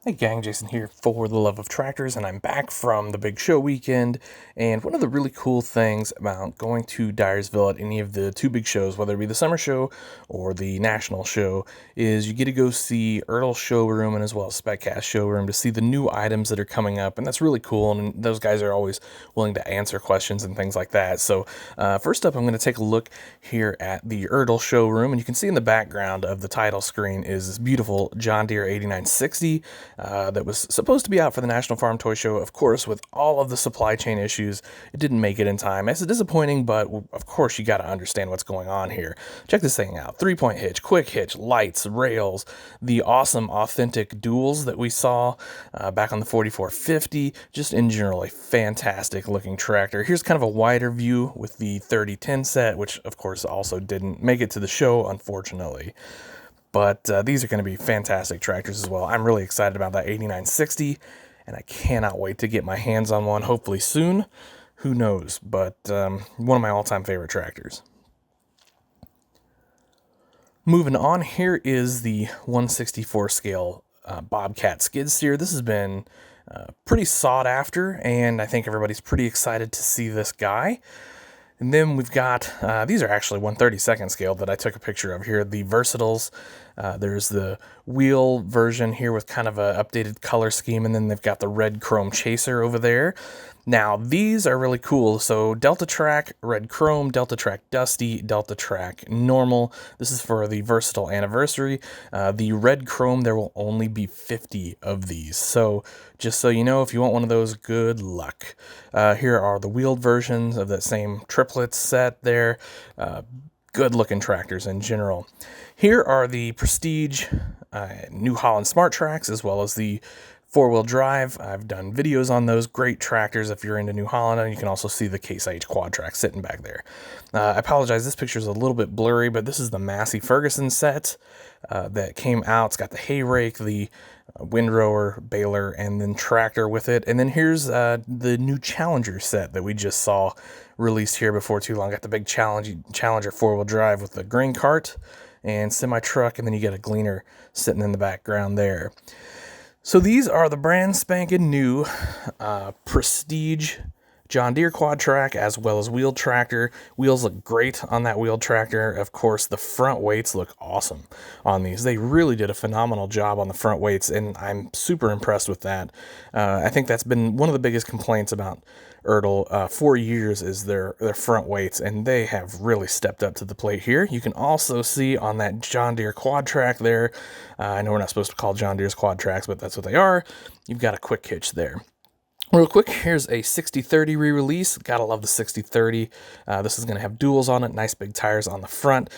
Hey gang, Jason here for the Love of Tractors, and I'm back from the big show weekend. And one of the really cool things about going to Dyersville at any of the two big shows, whether it be the summer show or the national show, is you get to go see Ertl showroom and as well as SpecCast showroom to see the new items that are coming up, and that's really cool. And those guys are always willing to answer questions and things like that. So first up, I'm going to take a look here at the Ertl showroom, and you can see in the background of the title screen is this beautiful John Deere 8960. That was supposed to be out for the National Farm Toy Show. Of course, with all of the supply chain issues, it didn't make it in time. It's disappointing, but of course you got to understand what's going on here. Check this thing out. 3-point hitch, quick hitch, lights, rails, the awesome authentic duals that we saw back on the 4450. Just in general, a fantastic looking tractor. Here's kind of a wider view with the 3010 set, which of course also didn't make it to the show, unfortunately. But these are going to be fantastic tractors as well. I'm really excited about that 8960, and I cannot wait to get my hands on one, hopefully soon. Who knows, but one of my all-time favorite tractors. Moving on, here is the 164 scale Bobcat skid steer. This has been pretty sought after, and I think everybody's pretty excited to see this guy. And then we've got, these are actually 1/32 scale that I took a picture of here, the Versatiles. There's the wheel version here with kind of an updated color scheme, and then they've got the red chrome chaser over there. Now, these are really cool. So Delta Track Red Chrome, Delta Track Dusty, Delta Track Normal. This is for the Versatile Anniversary. The Red Chrome, there will only be 50 of these. So just so you know, if you want one of those, good luck. Here are the wheeled versions of that same triplet set there. Good looking tractors in general. Here are the Prestige New Holland Smart Tracks, as well as the four-wheel drive. I've done videos on those great tractors if you're into New Holland, and you can also see the Case IH Quadtracs sitting back there. I apologize, this picture is a little bit blurry, but this is the Massey Ferguson set that came out. It's got the hay rake, the windrower, baler, and then tractor with it. And then here's the new Challenger set that we just saw released here before too long. Got the big Challenger four-wheel drive with the grain cart and semi-truck, and then you get a gleaner sitting in the background there. So these are the brand spanking new Prestige John Deere Quadtrac, as well as wheeled tractor. Wheels look great on that wheeled tractor. Of course, the front weights look awesome on these. They really did a phenomenal job on the front weights, and I'm super impressed with that. I think that's been one of the biggest complaints about Ertl for years is their front weights, and they have really stepped up to the plate here. You can also see on that John Deere Quadtrac there, I know we're not supposed to call John Deere's Quadtracs, but that's what they are. You've got a quick hitch there. Real quick, here's a 60/30 re-release. Gotta love the 60/30. This is going to have duals on it, nice big tires on the front.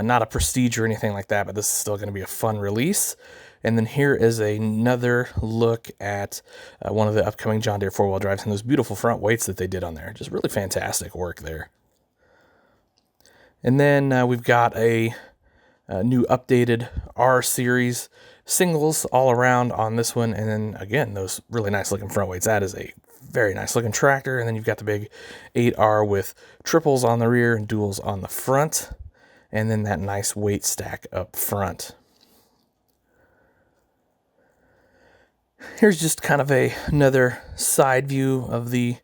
Not a Prestige or anything like that, but this is still going to be a fun release. And then here is another look at one of the upcoming John Deere four-wheel drives and those beautiful front weights that they did on there. Just really fantastic work there. And then we've got a new updated R series singles all around on this one, and then again those really nice looking front weights. That is a very nice looking tractor. And then you've got the big 8R with triples on the rear and duals on the front, and then that nice weight stack up front. Here's just kind of another side view of the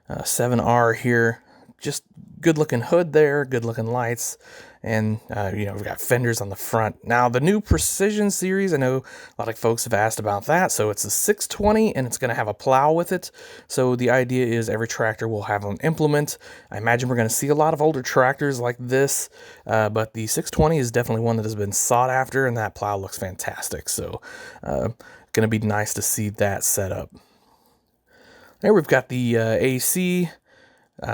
7R here. Just good looking hood there, good looking lights, and we've got fenders on the front. Now the new Precision series, I know a lot of folks have asked about that. So it's a 620 and it's going to have a plow with it. So the idea is every tractor will have an implement. I imagine we're going to see a lot of older tractors like this, but the 620 is definitely one that has been sought after, and that plow looks fantastic. So going to be nice to see that set up. There we've got the AC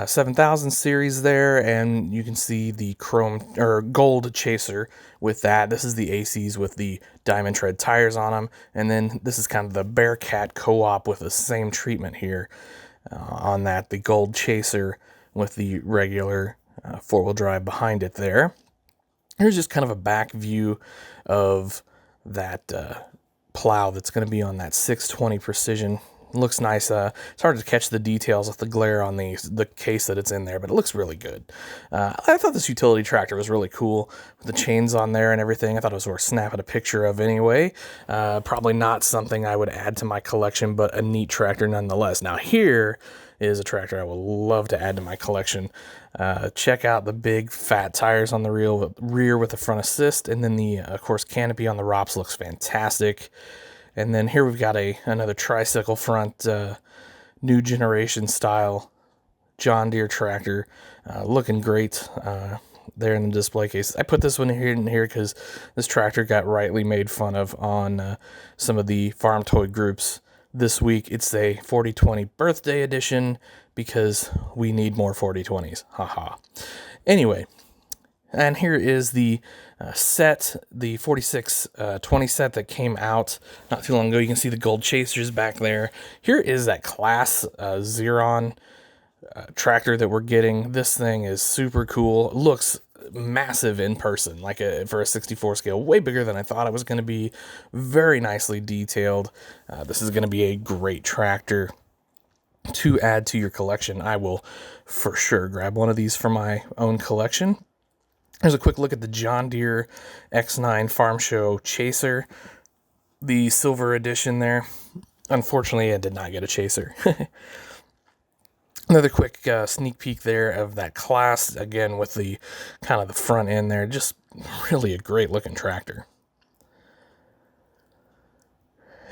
7000 series there, and you can see the chrome or gold chaser with that. This is the ACs with the diamond tread tires on them, and then this is kind of the Bearcat co-op with the same treatment here on that, the gold chaser with the regular four-wheel drive behind it there. Here's just kind of a back view of that plow that's going to be on that 620 Precision looks nice. It's hard to catch the details with the glare on the case that it's in there, but it looks really good. I thought this utility tractor was really cool with the chains on there and everything. I thought it was worth snapping a picture of anyway. Probably not something I would add to my collection, but a neat tractor nonetheless. Now here is a tractor I would love to add to my collection. Check out the big fat tires on the rear with the front assist, and then the of course canopy on the ROPS looks fantastic. And then here we've got another tricycle front, new generation style John Deere tractor, looking great there in the display case. I put this one in here because this tractor got rightly made fun of on some of the farm toy groups this week. It's a 4020 birthday edition because we need more 4020s. Haha. Anyway, and here is the set, the 4620 set that came out not too long ago. You can see the gold chasers back there. Here is that class Xeron tractor that we're getting. This thing is super cool. It looks massive in person, like for a 64 scale, way bigger than I thought it was going to be. Very nicely detailed. This is going to be a great tractor to add to your collection. I will for sure grab one of these for my own collection. Here's a quick look at the John Deere X9 Farm Show Chaser, the silver edition there. Unfortunately, I did not get a chaser. Another quick sneak peek there of that class, again with the kind of the front end there. Just really a great looking tractor.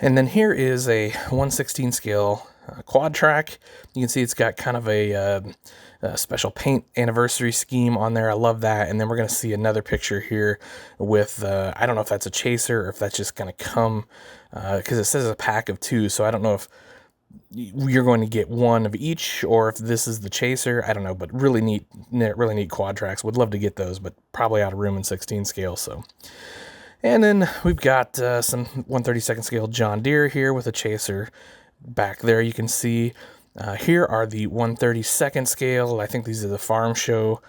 And then here is a 1/16 scale Quadtrac. You can see it's got kind of a special paint anniversary scheme on there. I love that. And then we're going to see another picture here with, I don't know if that's a chaser or if that's just going to come, because it says a pack of 2. So I don't know if you're going to get one of each or if this is the chaser. I don't know, but really neat Quadtracs. Would love to get those, but probably out of room in 16 scale. So. And then we've got some 1/32 scale John Deere here with a chaser back there. You can see here are the 1/32 scale. I think these are the Farm Show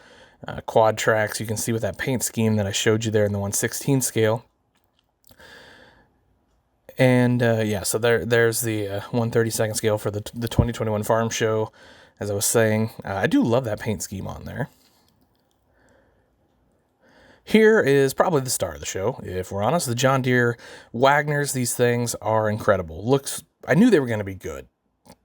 Quadtracs. You can see with that paint scheme that I showed you there in the 1/16 scale. And yeah, so there's the 1/32 scale for the 2021 Farm Show. As I was saying, I do love that paint scheme on there. Here is probably the star of the show, if we're honest. The John Deere Wagners, these things are incredible. I knew they were going to be good,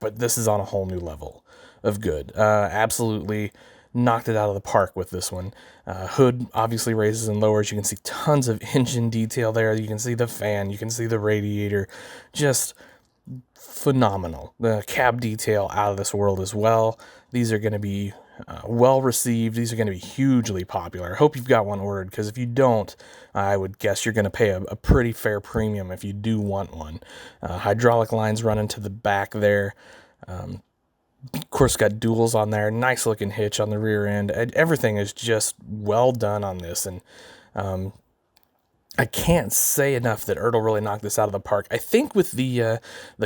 but this is on a whole new level of good. Absolutely knocked it out of the park with this one. Hood obviously raises and lowers. You can see tons of engine detail there. You can see the fan. You can see the radiator. Just phenomenal. The cab detail out of this world as well. These are going to be well received. These are going to be hugely popular. I hope you've got one ordered, because if you don't, I would guess you're going to pay a pretty fair premium if you do want one. Hydraulic lines running to the back there. Of course, got duals on there. Nice looking hitch on the rear end. Everything is just well done on this, and I can't say enough that Ertl really knocked this out of the park. I think with the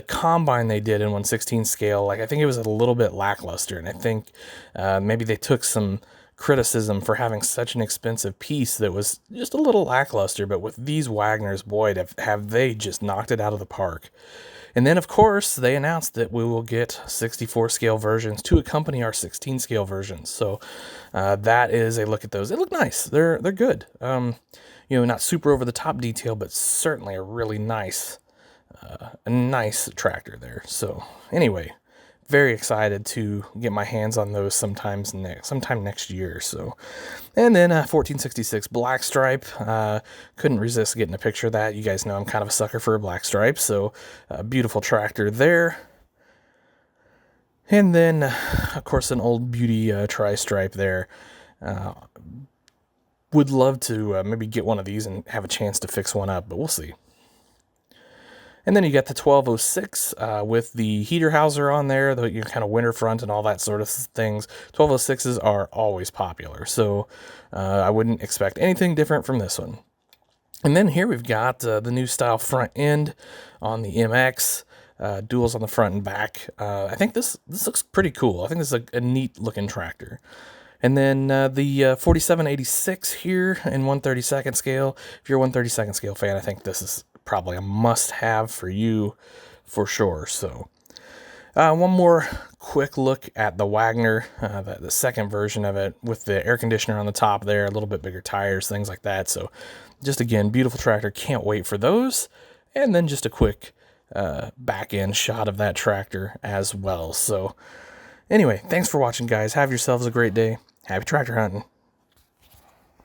combine they did in 1/16 scale, I think it was a little bit lackluster, and I think maybe they took some criticism for having such an expensive piece that was just a little lackluster. But with these Wagners, boy, have they just knocked it out of the park. And then, of course, they announced that we will get 64 scale versions to accompany our 16 scale versions. So that is a look at those. They look nice. They're good. Not super over the top detail, but certainly a really nice tractor there. So anyway, very excited to get my hands on those sometime next year. So, and then 1466 black stripe. Couldn't resist getting a picture of that. You guys know I'm kind of a sucker for a black stripe. So beautiful tractor there. And then, of course, an old beauty tri-stripe there. Would love to maybe get one of these and have a chance to fix one up, but we'll see. And then you got the 1206 with the heater houser on there, the kind of winter front and all that sort of things. 1206s are always popular, so I wouldn't expect anything different from this one. And then here we've got the new style front end on the MX. Duals on the front and back. I think this looks pretty cool. I think this is a neat looking tractor. And then the 4786 here in 1/32 scale. If you're a 1/32 scale fan, I think this is probably a must-have for you for sure. So One more quick look at the Wagner, the second version of it with the air conditioner on the top there, a little bit bigger tires, things like that. So just again, beautiful tractor. Can't wait for those. And then just a quick back end shot of that tractor as well. So anyway, thanks for watching, guys. Have yourselves a great day. Happy tractor hunting.